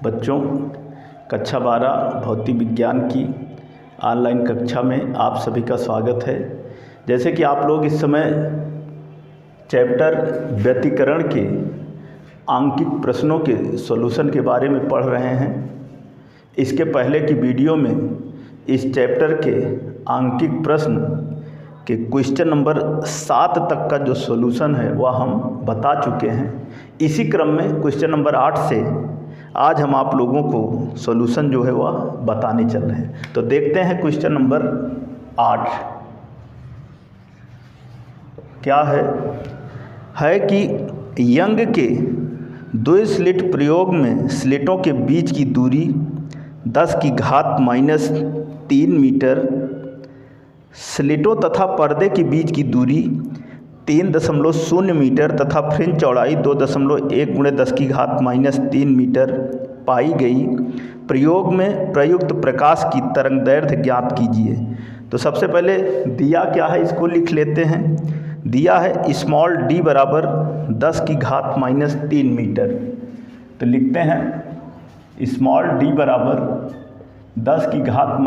बच्चों, कक्षा 12 भौतिक विज्ञान की ऑनलाइन कक्षा में आप सभी का स्वागत है। जैसे कि आप लोग इस समय चैप्टर व्यतिकरण के आंकिक प्रश्नों के सॉल्यूशन के बारे में पढ़ रहे हैं। इसके पहले की वीडियो में इस चैप्टर के आंकिक प्रश्न के क्वेश्चन नंबर 7 तक का जो सॉल्यूशन है वह हम बता चुके हैं। इसी क्रम में क्वेश्चन नंबर 8 से आज हम आप लोगों को सॉल्यूशन जो है वह बताने चल रहे हैं। तो देखते हैं क्वेश्चन नंबर 8 क्या है कि यंग के दो स्लिट प्रयोग में स्लिटों के बीच की दूरी 10⁻³ मीटर, स्लिटों तथा पर्दे के बीच की दूरी 3.0 मीटर तथा फ्रिंज चौड़ाई 2.1 × 10⁻³ मीटर पाई गई। प्रयोग में प्रयुक्त प्रकाश की तरंगदैर्घ्य ज्ञात कीजिए। तो सबसे पहले दिया क्या है इसको लिख लेते हैं। दिया है स्मॉल d बराबर 10⁻³ मीटर। तो लिखते हैं स्मॉल d बराबर 10⁻³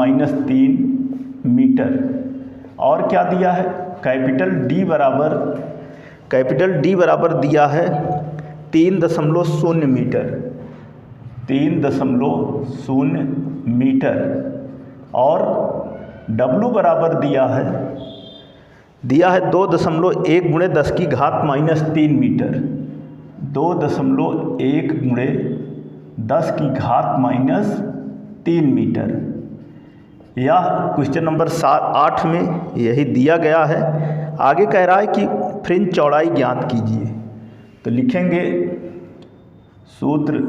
मीटर। और क्या दिया है, कैपिटल D बराबर दिया है 3.0 मीटर, 3.0 मीटर। और W बराबर दिया है 2.1 × 10⁻³ मीटर, 2.1 × 10⁻³ मीटर। यह क्वेश्चन नंबर 8 में यही दिया गया है। आगे कह रहा है कि फ्रिंज चौड़ाई ज्ञात कीजिए। तो लिखेंगे सूत्र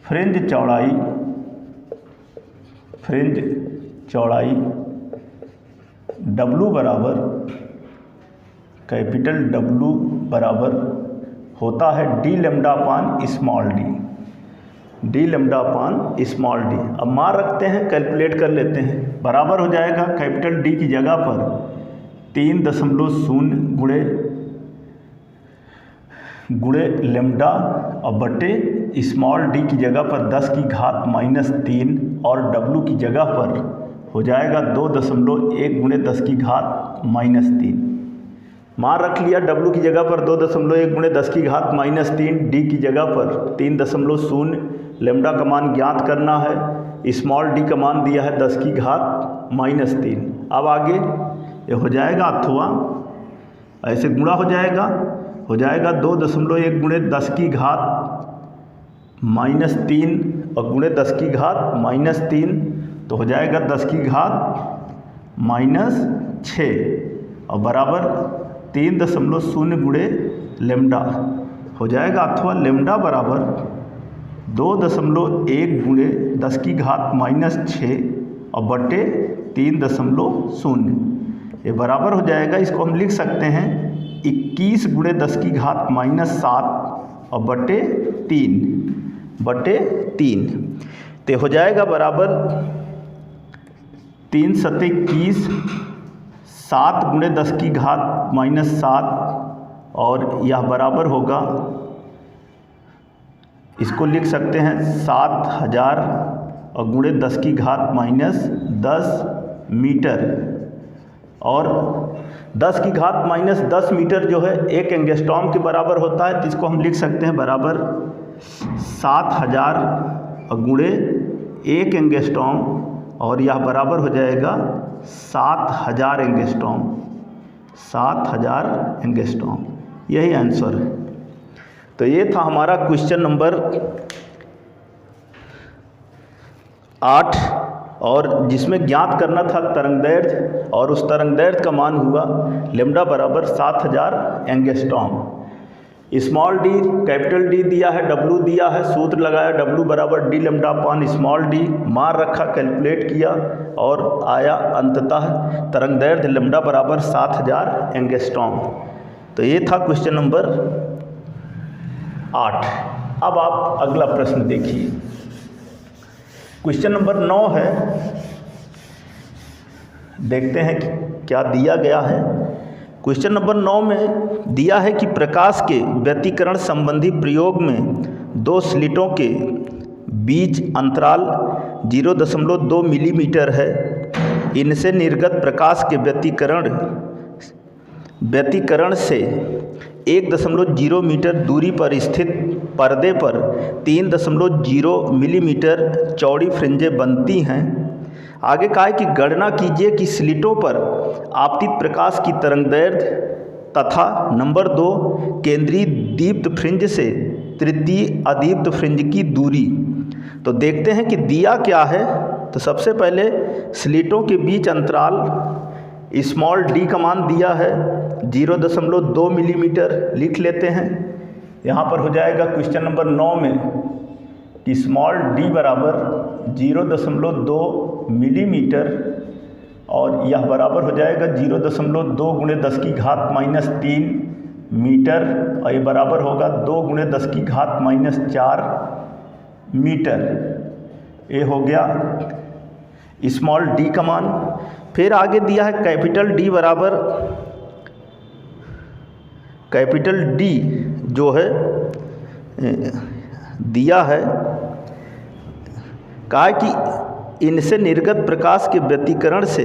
फ्रिंज चौड़ाई W बराबर कैपिटल W बराबर होता है d λ/d। अब मान रखते हैं, कैलकुलेट कर लेते हैं। बराबर हो जाएगा कैपिटल D की जगह पर 3.0 गुणे लेमडा और बटे स्मॉल d की जगह पर 10⁻³ और W की जगह पर हो जाएगा 2.1 × 10⁻³ मान रख लिया। W की जगह पर 2.1 × 10⁻³ D की जगह पर 3.0 लेमडा का मान ज्ञात करना है। स्मॉल d का मान दिया है 10⁻³। अब आगे ये हो जाएगा अथवा ऐसे गुणा हो जाएगा 2.1 × 10⁻³ और गुणे 10⁻³ तो हो जाएगा 10⁻⁻6 और बराबर 3.0 गुणे लेमडा हो जाएगा। अथवा लेमडा बराबर 2.1 × 10⁻⁻6 और बटे 3.0 ये बराबर हो जाएगा। इसको हम लिख सकते हैं 21 × 10⁻⁷ और बटे 3 तो हो जाएगा बराबर 3 × 7 = 21, 7 × 10⁻⁷ और यह बराबर होगा, इसको लिख सकते हैं 7000 और गुणे 10⁻⁻10 मीटर। और 10⁻⁻10 मीटर जो है 1 एंगस्ट्रॉम के बराबर होता है। तो इसको हम लिख सकते हैं बराबर 7000 और गुणे 1 एंगस्ट्रॉम और यह बराबर हो जाएगा 7000 एंगस्ट्रॉम। यही आंसर है। तो ये था हमारा क्वेश्चन नंबर 8 और जिसमें ज्ञात करना था तरंगदैर्घ्य, और उस तरंगदैर्घ्य का मान हुआ लेमडा बराबर 7000 angstrom. Small d capital D दिया है, W दिया है, सूत्र लगाया W बराबर d λ/स्मॉल d, मान रखा, कैलकुलेट किया और आया अंततः तरंगदैर्घ्य लेमडा बराबर 7000 एंगस्ट्रॉम। तो ये था क्वेश्चन नंबर 8। अब आप अगला प्रश्न देखिए। क्वेश्चन नंबर 9 है। देखते हैं कि क्या दिया गया है। क्वेश्चन नंबर 9 में दिया है कि प्रकाश के व्यतिकरण संबंधी प्रयोग में दो स्लिटों के बीच अंतराल 0.2 मिलीमीटर है। इनसे निर्गत प्रकाश के व्यतिकरण से 1.0 मीटर दूरी पर स्थित पर्दे पर 3.0 मिलीमीटर चौड़ी फ्रिंजें बनती हैं। आगे कहा है कि गणना कीजिए कि स्लिटों पर आपतित प्रकाश की तरंगदैर्घ्य तथा नंबर 2 केंद्रीय दीप्त फ्रिंज से तृतीय अदीप्त फ्रिंज की दूरी। तो देखते हैं कि दिया क्या है। तो सबसे पहले स्लिटों के बीच अंतराल स्मॉल डी का मान दिया है 0.2 मिलीमीटर, लिख लेते हैं। यहाँ पर हो जाएगा क्वेश्चन नंबर 9 में कि स्मॉल डी बराबर 0.2 मिलीमीटर और यह बराबर हो जाएगा 0.2 गुणे 10 की घात -3 मीटर और ये बराबर होगा 2 गुणे 10 की घात -4 मीटर। ये हो गया स्मॉल डी का मान। फिर आगे दिया है कैपिटल डी बराबर, कैपिटल डी जो है दिया है, कहा कि इनसे निर्गत प्रकाश के व्यतिकरण से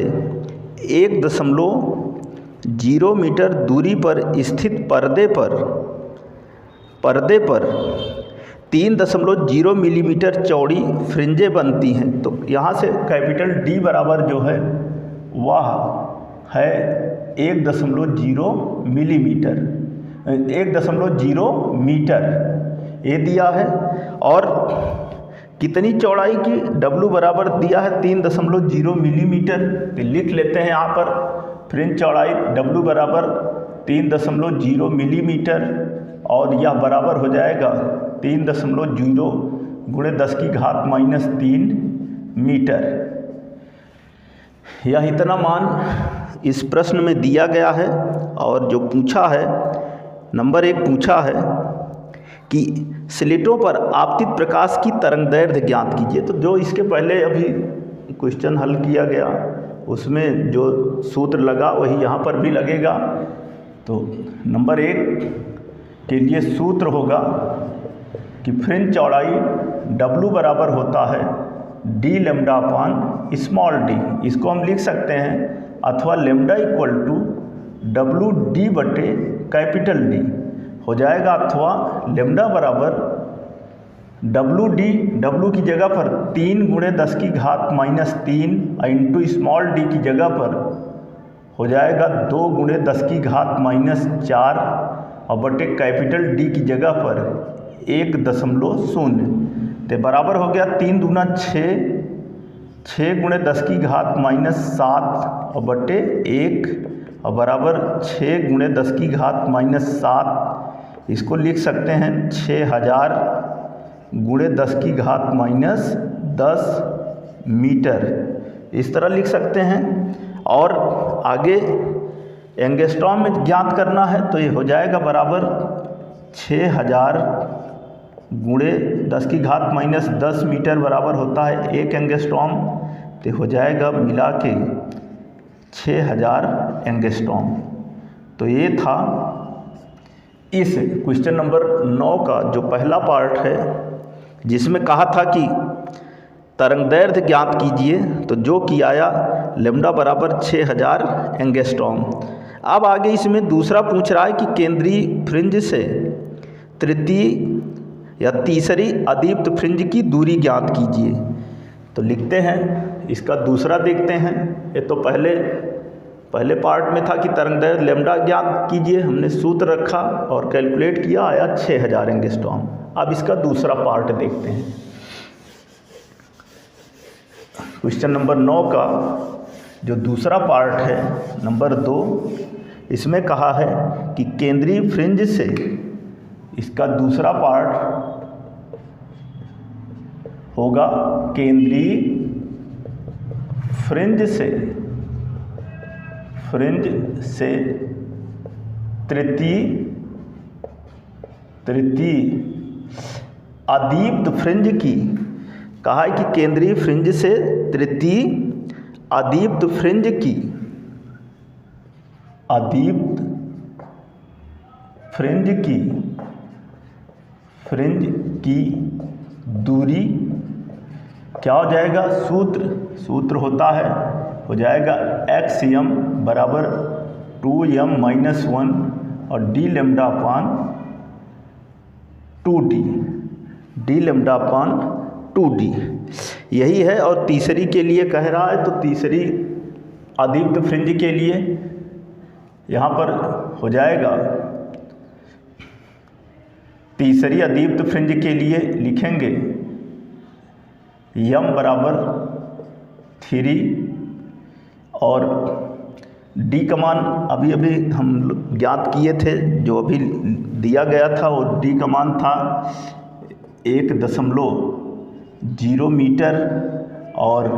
1.0 मीटर दूरी पर स्थित पर्दे पर 3.0 मिलीमीटर चौड़ी फ्रिंजें बनती हैं। तो यहाँ से कैपिटल डी बराबर जो है वह है 1.0 मिलीमीटर, 1.0 मीटर ये दिया है। और कितनी चौड़ाई की, W बराबर दिया है 3.0 मिलीमीटर। तो लिख लेते हैं यहाँ पर फ्रिंज चौड़ाई W बराबर 3.0 मिलीमीटर और यह बराबर हो जाएगा 3.0 गुणे 10 की घात -3 मीटर। यह इतना मान इस प्रश्न में दिया गया है। और जो पूछा है, नंबर 1 पूछा है कि स्लिटों पर आपतित प्रकाश की तरंगदैर्घ्य ज्ञात कीजिए। तो जो इसके पहले अभी क्वेश्चन हल किया गया उसमें जो सूत्र लगा वही यहाँ पर भी लगेगा। तो नंबर 1 के लिए सूत्र होगा कि फ्रिंज चौड़ाई W बराबर होता है d लैम्डा अपान स्मॉल d। इसको हम लिख सकते हैं अथवा लैम्डा इक्वल टू WD बटे कैपिटल D हो जाएगा, अथवा लैम्डा बराबर WD, W की जगह पर 3 गुणे 10 की घात -3 इंटू स्मॉल d की जगह पर हो जाएगा 2 गुणे 10 की घात -4 और बटे कैपिटल D की जगह पर 1.0 तो बराबर हो गया 3 दूना 6 गुणे 10 की घात -7 और बटे 1 और बराबर 6 गुणे 10 की घात -7। इसको लिख सकते हैं 6000 गुणे 10 की घात -10 मीटर, इस तरह लिख सकते हैं। और आगे एंगस्ट्रॉम में ज्ञात करना है तो ये हो जाएगा बराबर 6000 गुणे 10 की घात -10 मीटर बराबर होता है 1 एंगस्ट्रॉम। तो हो जाएगा मिला के 6000 एंगस्ट्रॉम। तो ये था इस क्वेश्चन नंबर 9 का जो पहला पार्ट है, जिसमें कहा था कि तरंगदैर्घ्य ज्ञात कीजिए। तो जो किया आया लैम्डा बराबर 6000 एंगस्ट्रॉम। अब आगे इसमें दूसरा पूछ रहा है कि केंद्रीय फ्रिंज से तृतीय या तीसरी अदीप्त फ्रिंज की दूरी ज्ञात कीजिए। तो लिखते हैं, इसका दूसरा देखते हैं। ये तो पहले पार्ट में था कि तरंगदैर्घ्य लैम्डा ज्ञात कीजिए, हमने सूत्र रखा और कैलकुलेट किया, आया 6000 एंगस्ट्रॉम। अब इसका दूसरा पार्ट देखते हैं। क्वेश्चन नंबर 9 का जो दूसरा पार्ट है नंबर 2, इसमें कहा है कि केंद्रीय फ्रिंज से, इसका दूसरा पार्ट होगा केंद्रीय फ्रिंज से तृतीय अदीप्त फ्रिंज की, कहा है कि केंद्रीय फ्रिंज से तृतीय अदीप्त फ्रिंज की दूरी क्या हो जाएगा, सूत्र होता है, हो जाएगा XM बराबर 2m-1 और d लैम्डा अपान 2d यही है। और तीसरी के लिए कह रहा है, तो तीसरी अदीप्त फ्रिंज के लिए यहाँ पर हो जाएगा, तीसरी अदीप्त फ्रिंज के लिए लिखेंगे m बराबर 3 और d का मान अभी हम ज्ञात किए थे, जो अभी दिया गया था वो d का मान था 1.0 मीटर और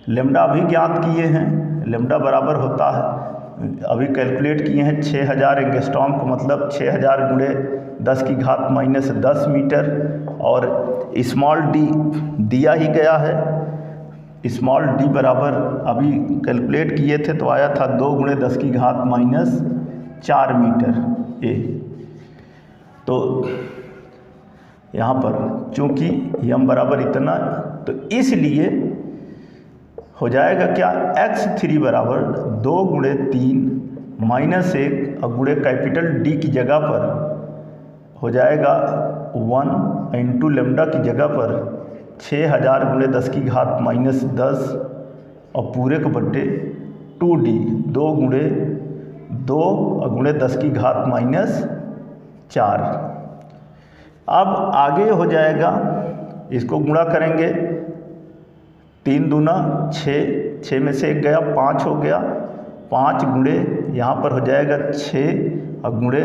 लेम्डा भी ज्ञात किए हैं, लेम्डा बराबर होता है, अभी कैलकुलेट किए हैं 6000 एंगस्ट्रॉम को, मतलब 6000 गुणे 10⁻⁻10 मीटर। और स्मॉल डी दिया ही गया है, स्मॉल डी बराबर अभी कैलकुलेट किए थे तो आया था 2 गुणे 10⁻⁴ मीटर ए। तो यहाँ पर चूँकि m बराबर इतना, तो इसलिए हो जाएगा क्या, x3 बराबर 2 गुणे 3 माइनस 1 और गुणे कैपिटल D की जगह पर हो जाएगा 1 इंटू लेम्डा की जगह पर 6000 गुणे 10⁻⁻10 और पूरे को बट्टे 2D 2 गुणे 2 और गुणे 10⁻⁴। अब आगे हो जाएगा, इसको गुणा करेंगे, 3 दूना 6, 6 में से 1 गया 5 हो गया, 5 गुणे यहाँ पर हो जाएगा 6 और गुणे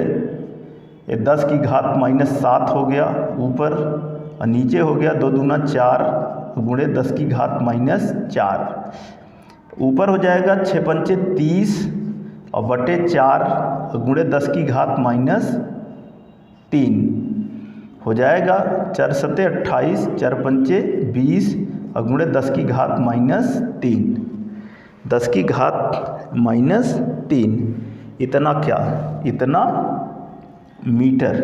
10⁻⁷ हो गया ऊपर, और नीचे हो गया 2 दूना 4 गुणे 10⁻⁴। ऊपर हो जाएगा 6 पंचे 30 और बटे 4 गुणे 10⁻⁻3 हो जाएगा 4 सते 28, 4 पंचे 20 और गुणे 10⁻⁻3 10⁻⁻3 इतना क्या, इतना मीटर।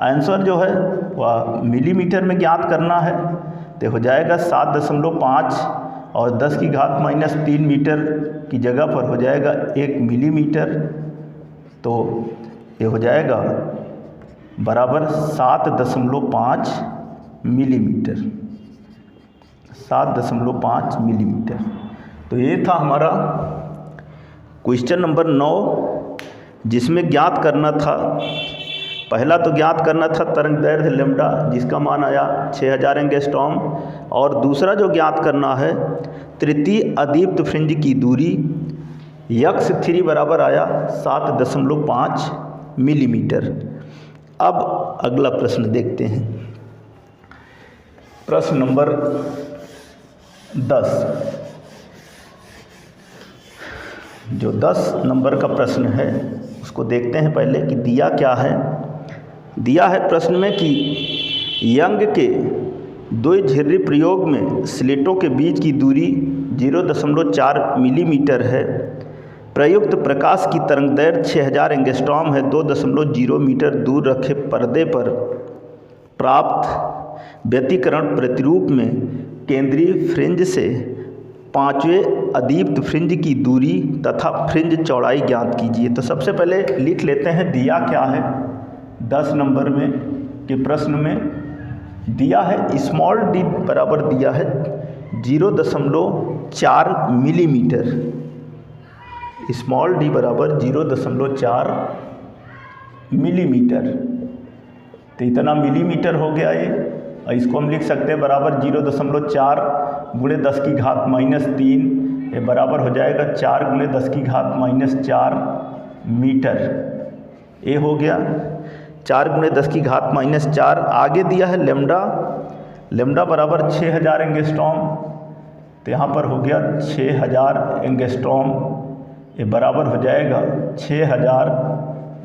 आंसर जो है वह मिलीमीटर में ज्ञात करना है, तो हो जाएगा 7.5 और 10⁻⁻3 मीटर की जगह पर हो जाएगा 1 मिलीमीटर, तो ये हो जाएगा बराबर 7.5 मिलीमीटर, 7.5 मिलीमीटर। तो ये था हमारा क्वेश्चन नंबर 9, जिसमें ज्ञात करना था, पहला तो ज्ञात करना था तरंग दैर्घ्य लेम्डा जिसका मान आया 6000 एंगस्ट्रॉम, और दूसरा जो ज्ञात करना है तृतीय अदीप्त फ्रिंज की दूरी x3 बराबर आया 7.5 मिलीमीटर। अब अगला प्रश्न देखते हैं, प्रश्न नंबर 10। जो 10 नंबर का प्रश्न है उसको देखते हैं पहले कि दिया क्या है। दिया है प्रश्न में कि यंग के द्विध्रुवीय प्रयोग में स्लेटों के बीच की दूरी 0.4 मिलीमीटर है, प्रयुक्त प्रकाश की तरंगदैर्घ्य 6000 एंगस्ट्रॉम है, 2.0 मीटर दूर रखे पर्दे पर प्राप्त व्यतिकरण प्रतिरूप में केंद्रीय फ्रिंज से 5वें अदीप्त फ्रिंज की दूरी तथा फ्रिंज चौड़ाई ज्ञात कीजिए। तो सबसे पहले लिख लेते हैं दिया क्या है। 10 नंबर में के प्रश्न में दिया है स्मॉल डी बराबर दिया है 0.4 मिलीमीटर, स्मॉल डी बराबर 0.4 मिलीमीटर। तो इतना मिलीमीटर हो गया ये, और इसको हम लिख सकते हैं बराबर 0.4 गुणे 10⁻⁻3, ये बराबर हो जाएगा 4 गुणे 10⁻⁻4 मीटर। ये हो गया 4 गुणे 10⁻⁻4। आगे दिया है लेम्डा, लेम्डा बराबर 6000 एंगस्ट्रॉम, तो यहाँ पर हो गया 6000 एंगस्ट्रॉम, ये बराबर हो जाएगा 6000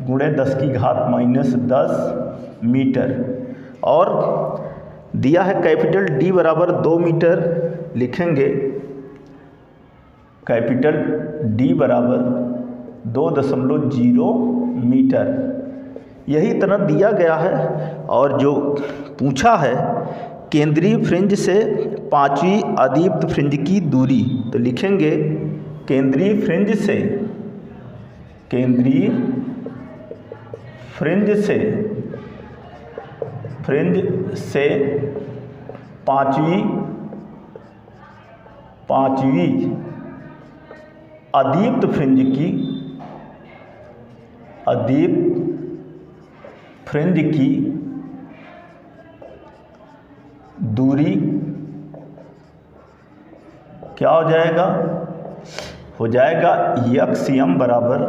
गुणे 10⁻⁻10 मीटर। और दिया है कैपिटल डी बराबर 2 मीटर, लिखेंगे कैपिटल डी बराबर 2.0 मीटर। यही इतना दिया गया है। और जो पूछा है केंद्रीय फ्रिंज से पांचवी अदीप्त फ्रिंज की दूरी, तो लिखेंगे केंद्रीय फ्रिंज से पांचवी अदीप्त फ्रिंज की दूरी क्या हो जाएगा? हो जाएगा यम बराबर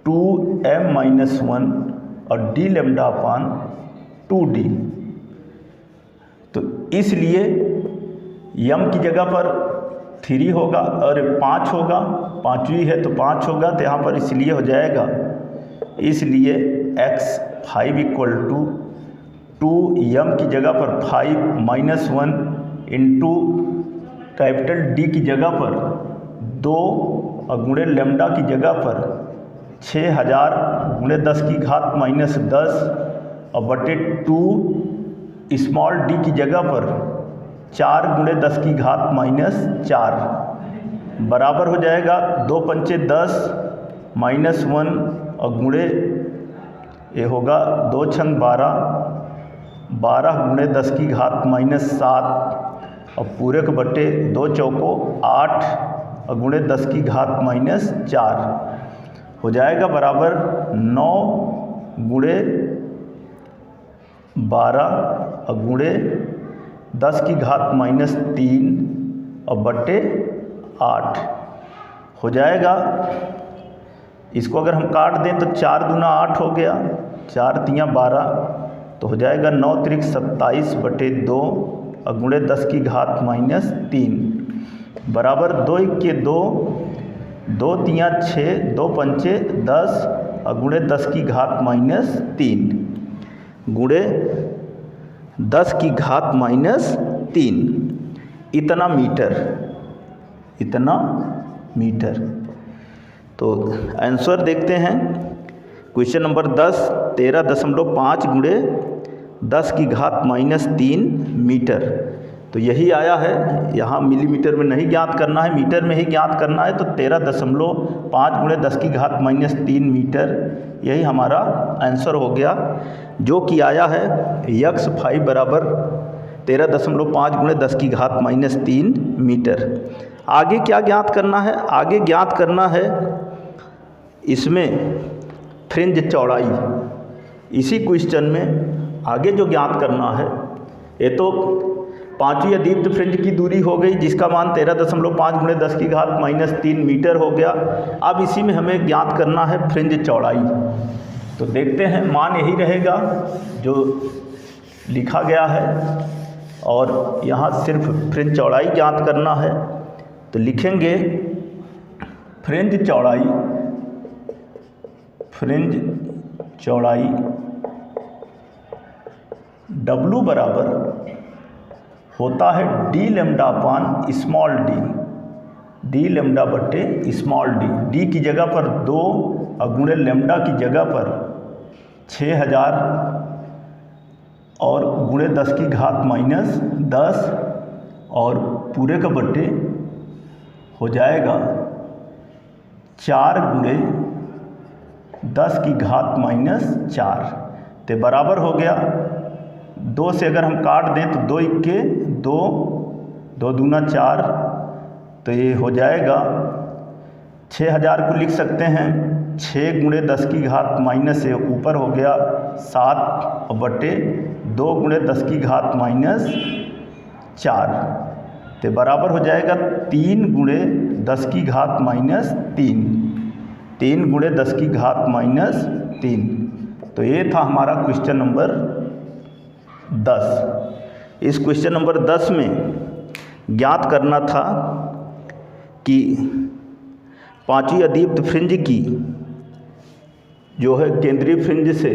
2m-1 और d लैम्डा अपान 2d। तो इसलिए यम की जगह पर 3 होगा और 5 होगा, पाँचवीं है तो 5 होगा, तो यहाँ पर इसलिए हो जाएगा, इसलिए x5 इक्वल टू 2m की जगह पर 5-1 इंटू कैपिटल D की जगह पर 2 और गुणे लैम्डा की जगह पर 6000 गुणे 10 की घात -10 और बटे 2 स्मॉल d की जगह पर 4 गुणे 10 की घात -4 बराबर हो जाएगा 2 पंचे 10 -1 और गुणे ये होगा 2 छंग 12 गुणे 10 की घात -7 और पूरे के बटे 2 चौको 8 और गुणे 10 की घात -4 हो जाएगा बराबर 9 गुणे 12 और गुणे 10 की घात -3 और बटे 8 हो जाएगा। इसको अगर हम काट दें तो 4 दूना 8 हो गया, 4 तियाँ 12, तो हो जाएगा 9 त्रिक 27 बटे 2 और गुणे 10 की घात -3 बराबर 2 इक्के 2, 2 तियाँ 6, 2 पंचे 10 और गुणे 10 की घात -3 गुणे 10 की घात -3 इतना मीटर। तो आंसर देखते हैं। क्वेश्चन नंबर 10 13.5 गुणे 10 की घात -3 मीटर। तो यही आया है, यहाँ मिलीमीटर में नहीं ज्ञात करना है, मीटर में ही ज्ञात करना है। तो 13.5 गुणे 10 की घात -3 मीटर, यही हमारा आंसर हो गया, जो कि आया है x5 बराबर 13.5 गुणे 10 की घात -3 मीटर। आगे क्या ज्ञात करना है? आगे ज्ञात करना है इसमें फ्रिंज चौड़ाई। इसी क्वेश्चन में आगे जो ज्ञात करना है, ये तो पांचवी अदीप्त फ्रिंज की दूरी हो गई जिसका मान 13.5 गुणे 10 की घात -3 मीटर हो गया। अब इसी में हमें ज्ञात करना है फ्रिंज चौड़ाई। तो देखते हैं, मान यही रहेगा जो लिखा गया है और यहाँ सिर्फ फ्रिंज चौड़ाई ज्ञात करना है। तो लिखेंगे फ्रिंज चौड़ाई W बराबर होता है d लैम्डा अपान स्मॉल d लैम्डा बटे स्मॉल d की जगह पर 2 और गुणे लैम्डा की जगह पर 6000 और गुणे 10 की घात -10 और पूरे का बटे हो जाएगा 4 गुणे 10 की घात -4, तो बराबर हो गया 2 से अगर हम काट दें तो 2 इक्के 2, 2 दूना 4, तो ये हो जाएगा 6000 को लिख सकते हैं 6 गुणे 10 की घात से ऊपर हो गया 7 और बटे 2 गुणे 10 की घात -4, तो बराबर हो जाएगा 3 गुणे 10 की घात -3 गुणे 10 की घात -3। तो ये था हमारा क्वेश्चन नंबर 10। इस क्वेश्चन नंबर 10 में ज्ञात करना था कि पांचवी अदीप्त फ्रिंज की जो है केंद्रीय फ्रिंज से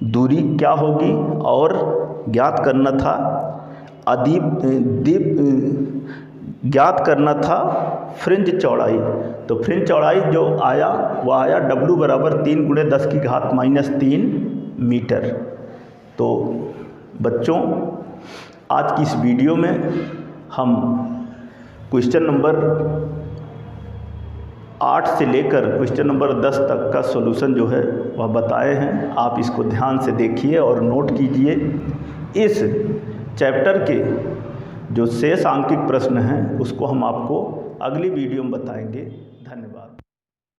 दूरी क्या होगी, और ज्ञात करना था ज्ञात करना था फ्रिंज चौड़ाई। तो फ्रिंज चौड़ाई जो आया वह आया W बराबर 3 गुणे 10 की घात -3 मीटर। तो बच्चों आज की इस वीडियो में हम क्वेश्चन नंबर 8 से लेकर क्वेश्चन नंबर 10 तक का सॉल्यूशन जो है वह बताए हैं। आप इसको ध्यान से देखिए और नोट कीजिए। इस चैप्टर के जो शेष आंकिक प्रश्न हैं उसको हम आपको अगली वीडियो में बताएंगे। धन्यवाद।